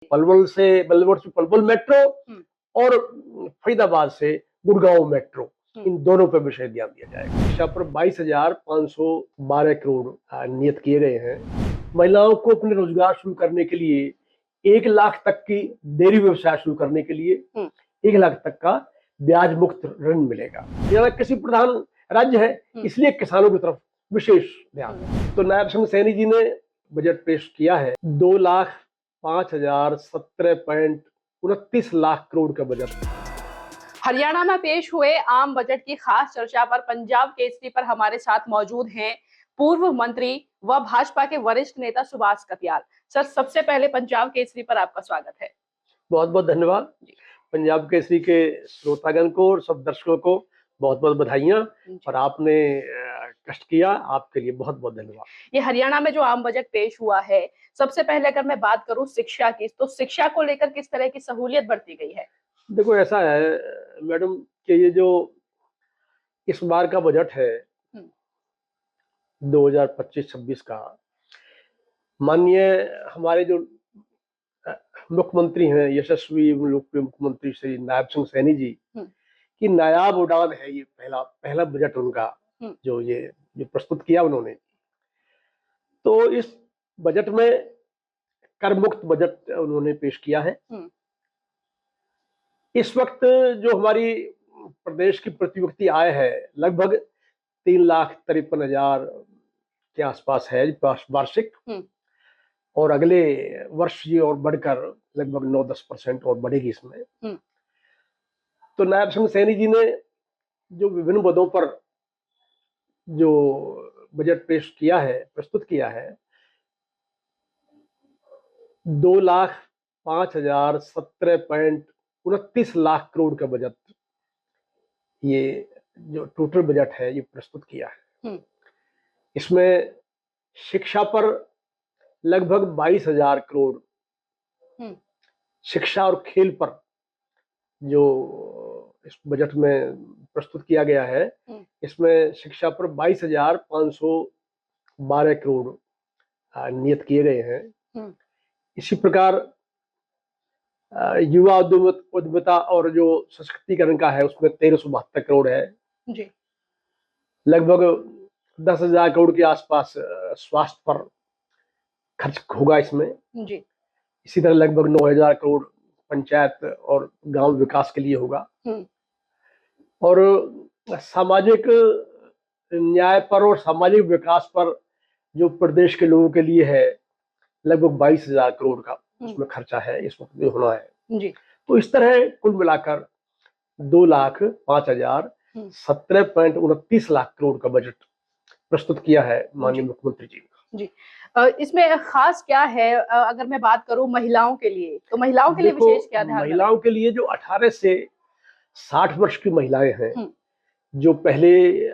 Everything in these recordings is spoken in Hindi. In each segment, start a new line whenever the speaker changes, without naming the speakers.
बल्लभगढ़ से पलवल मेट्रो और फरीदाबाद से गुड़गांव मेट्रो, इन दोनों पर विशेष ध्यान दिया जाएगा। शिक्षा पर 22,512 करोड़ नियत किए गए हैं। महिलाओं को अपने रोजगार शुरू करने के लिए 1 लाख तक की डेयरी व्यवसाय शुरू करने के लिए 1 लाख तक का ब्याज मुक्त ऋण मिलेगा। यह कृषि प्रधान राज्य है, इसलिए किसानों की तरफ विशेष ध्यान है। तो नायब सिंह सैनी जी ने बजट पेश किया है। 2,05,17.29 लाख करोड़ का बजट।
हरियाणा में पेश हुए आम बजट की खास चर्चा पर पंजाब केसरी पर हमारे साथ मौजूद हैं पूर्व मंत्री व भाजपा के वरिष्ठ नेता सुभाष कत्याल। सर, सबसे पहले पंजाब केसरी पर आपका स्वागत है।
बहुत बहुत धन्यवाद। पंजाब केसरी के श्रोतागण को और सब दर्शकों को बहुत बहुत बधाइयां, और आपने कष्ट किया, आपके लिए बहुत बहुत धन्यवाद।
ये हरियाणा में जो आम बजट पेश हुआ है, सबसे पहले अगर मैं बात करूं शिक्षा की, तो शिक्षा को लेकर किस तरह की सहूलियत बढ़ती गई है?
देखो, ऐसा है मैडम कि ये जो इस बार का बजट है 2025-26 का, माननीय हमारे जो मुख्यमंत्री हैं, यशस्वी मुख्यमंत्री श्री नायब सिंह सैनी जी की नायाब उड़ान है ये पहला बजट उनका, जो प्रस्तुत किया उन्होंने। तो इस बजट में कर मुक्त बजट उन्होंने पेश किया है। इस वक्त जो हमारी प्रदेश की प्रति व्यक्ति आय है लगभग 3,53,000 के आसपास है वार्षिक, और अगले वर्ष ये और बढ़कर लगभग 9-10% और बढ़ेगी इसमें। तो नायब सिंह सैनी जी ने जो विभिन्न पदों पर जो बजट पेश किया है, प्रस्तुत किया है, 2,05,17.29 लाख करोड़ का बजट, ये जो टोटल बजट है ये प्रस्तुत किया है। इसमें शिक्षा पर लगभग 22,000 करोड़, शिक्षा और खेल पर जो इस बजट में प्रस्तुत किया गया है, इसमें शिक्षा पर 22,512 करोड़ नियत किए गए हैं। इसी प्रकार युवा उद्यमिता और जो सशक्तिकरण का है उसमें 1,372 करोड़ है जी। लगभग 10,000 करोड़ के आसपास स्वास्थ्य पर खर्च होगा इसमें जी। इसी तरह लगभग 9,000 करोड़ पंचायत और गांव विकास के लिए होगा, और सामाजिक न्याय पर और सामाजिक विकास पर जो प्रदेश के लोगों के लिए है लगभग 22,000 करोड़ का उसमें खर्चा है इस वक्त भी होना है जी। तो इस तरह कुल मिलाकर 2,05,17.29 लाख करोड़ का बजट प्रस्तुत किया है माननीय मुख्यमंत्री जी
जी। इसमें खास क्या है? अगर मैं बात करूं महिलाओं के लिए, तो महिलाओं के लिए विशेष क्या ध्यान?
महिलाओं के लिए जो 18 से 60 वर्ष की महिलाएं हैं, जो पहले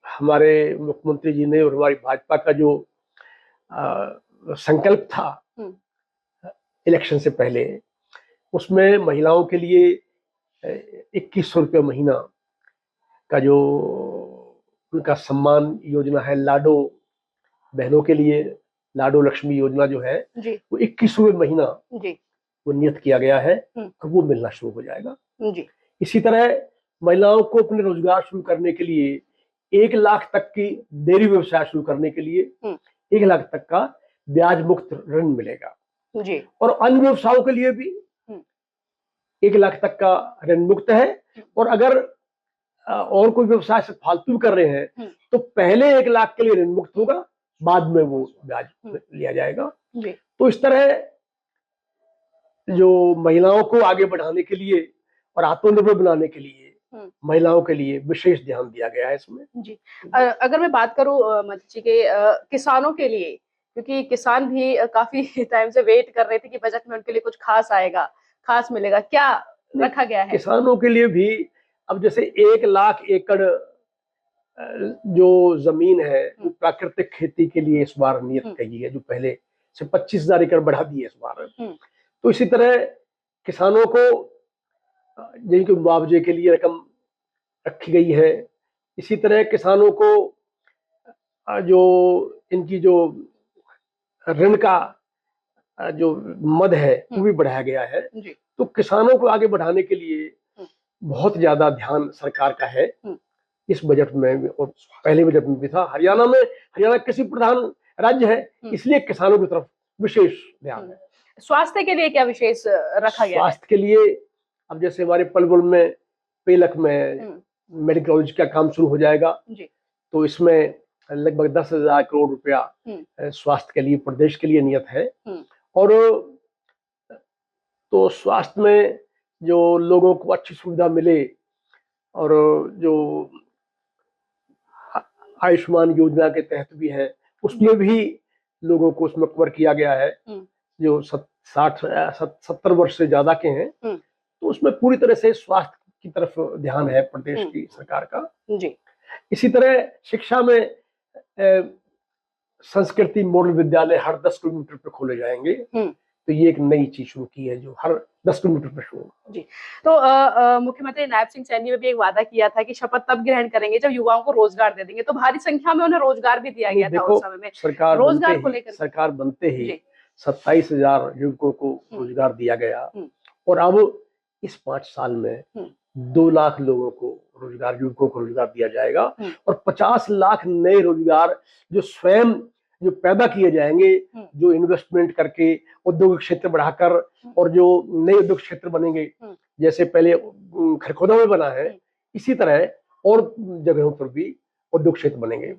हमारे मुख्यमंत्री जी ने और हमारी भाजपा का जो संकल्प था इलेक्शन से पहले, उसमें महिलाओं के लिए 2,100 रुपये महीना का जो उनका सम्मान योजना है, लाडो बहनों के लिए लाडो लक्ष्मी योजना जो है वो 21वें महीना वो नियत किया गया है, तो वो मिलना शुरू हो जाएगा जी। इसी तरह महिलाओं को अपने रोजगार शुरू करने के लिए 1 लाख तक की डेयरी व्यवसाय शुरू करने के लिए 1 लाख तक का ब्याज मुक्त ऋण मिलेगा जी। और अन्य व्यवसायों के लिए भी 1 लाख तक का ऋण मुक्त है, और अगर और कोई व्यवसाय से फालतू कर रहे हैं तो पहले 1 लाख के लिए ऋण मुक्त होगा, बाद में वो ब्याज लिया जाएगा जी। तो इस तरह जो महिलाओं को आगे बढ़ाने के लिए और आत्मनिर्भर बनाने के लिए महिलाओं के लिए विशेष ध्यान दिया गया है इसमें जी।
अगर मैं बात करूं मंत्री जी के किसानों के लिए, क्योंकि किसान भी काफी टाइम से वेट कर रहे थे कि बजट में उनके लिए कुछ खास आएगा, खास मिलेगा, क्या रखा गया है?
किसानों के लिए भी अब जैसे 1 लाख एकड़ जो जमीन है वो प्राकृतिक खेती के लिए इस बार नियत की है, जो पहले से 25,000 एकड़ बढ़ा दी है इस बार। तो इसी तरह किसानों को जिनके मुआवजे के लिए रकम रखी गई है, इसी तरह किसानों को जो इनकी जो ऋण का जो मद है वो भी बढ़ाया गया है।
जी।
तो किसानों को आगे बढ़ाने के लिए बहुत ज्यादा ध्यान सरकार का है इस बजट में भी, और पहले बजट में भी था। हरियाणा कृषि प्रधान राज्य है, इसलिए किसानों की तरफ विशेष ध्यान है।
स्वास्थ्य के लिए क्या विशेष रखा गया है?
स्वास्थ्य के लिए अब जैसे हमारे पलवल में पेलक में मेडिकल कॉलेज का काम शुरू हो जाएगा
जी।
तो इसमें लगभग 10,000 करोड़ रुपया स्वास्थ्य के लिए प्रदेश के लिए नियत है। और तो स्वास्थ्य में जो लोगों को अच्छी सुविधा मिले, और जो आयुष्मान योजना के तहत भी है उसमें भी लोगों को उसमें कवर किया गया है जो 70 वर्ष से ज्यादा के हैं। तो उसमें पूरी तरह से स्वास्थ्य की तरफ ध्यान है प्रदेश की सरकार का। जी। इसी तरह शिक्षा में संस्कृति मॉडल विद्यालय हर 10 किलोमीटर पर खोले जाएंगे। तो ये एक नई चीज शुरू की है जो हर 10 किलोमीटर पर शुरू होगा। जी।
तो मुख्यमंत्री नायब सिंह सैनी ने भी एक वादा किया था कि शपथ तब ग्रहण करेंगे जब युवाओं को रोजगार दे देंगे, तो भारी संख्या में उन्हें रोजगार भी दिया गया था उस समय में।
सरकार बनते ही 27,000 युवकों को रोजगार दिया गया, और अब इस 5 साल में 2 लाख लोगों को युवकों को रोजगार दिया जाएगा, और 50 लाख नए रोजगार जो स्वयं जो पैदा किए जाएंगे, जो इन्वेस्टमेंट करके औद्योगिक क्षेत्र बढ़ाकर, और जो नए उद्योग क्षेत्र बनेंगे जैसे पहले खरखोदा में बना है, इसी तरह और जगहों पर भी उद्योग क्षेत्र बनेंगे।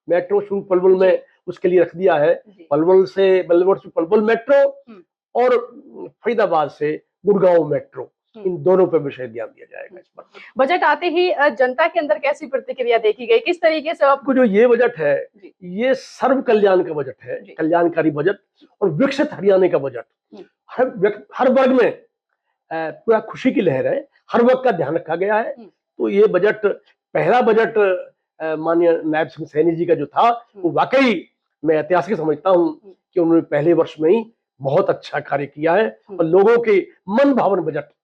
मेट्रो शुरू पलवल में उसके लिए रख दिया है। पलवल से पलवल मेट्रो और फरीदाबाद से गुड़गांव मेट्रो, इन दोनों पर विशेष ध्यान दिया जाएगा इस पर।
बजट आते ही जनता के अंदर कैसी प्रतिक्रिया देखी गई, किस तरीके से
आपको जो ये बजट है ये सर्व कल्याण का बजट है, कल्याणकारी बजट और विकसित हरियाणा का बजट। हर वर्ग में पूरा खुशी की लहर है, हर वर्ग का ध्यान रखा गया है। तो ये बजट, पहला बजट माननीय नायब सिंह सैनी जी का जो था वो वाकई मैं ऐतिहासिक समझता हूँ कि उन्होंने पहले वर्ष में ही बहुत अच्छा कार्य किया है, और लोगों के मन भावन बजट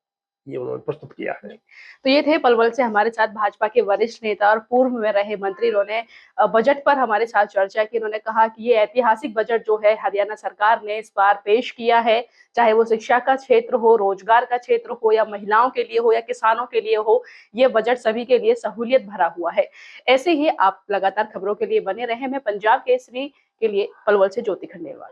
ये उन्होंने प्रस्तुत किया है।
तो ये थे पलवल से हमारे साथ भाजपा के वरिष्ठ नेता और पूर्व में रहे मंत्री। इन्होंने बजट पर हमारे साथ चर्चा की। इन्होंने कहा कि ये ऐतिहासिक बजट जो है हरियाणा सरकार ने इस बार पेश किया है, चाहे वो शिक्षा का क्षेत्र हो, रोजगार का क्षेत्र हो, या महिलाओं के लिए हो, या किसानों के लिए हो, ये बजट सभी के लिए सहूलियत भरा हुआ है। ऐसे ही आप लगातार खबरों के लिए बने रहे। मैं पंजाब केसरी के लिए पलवल से ज्योति खंडेलवाल।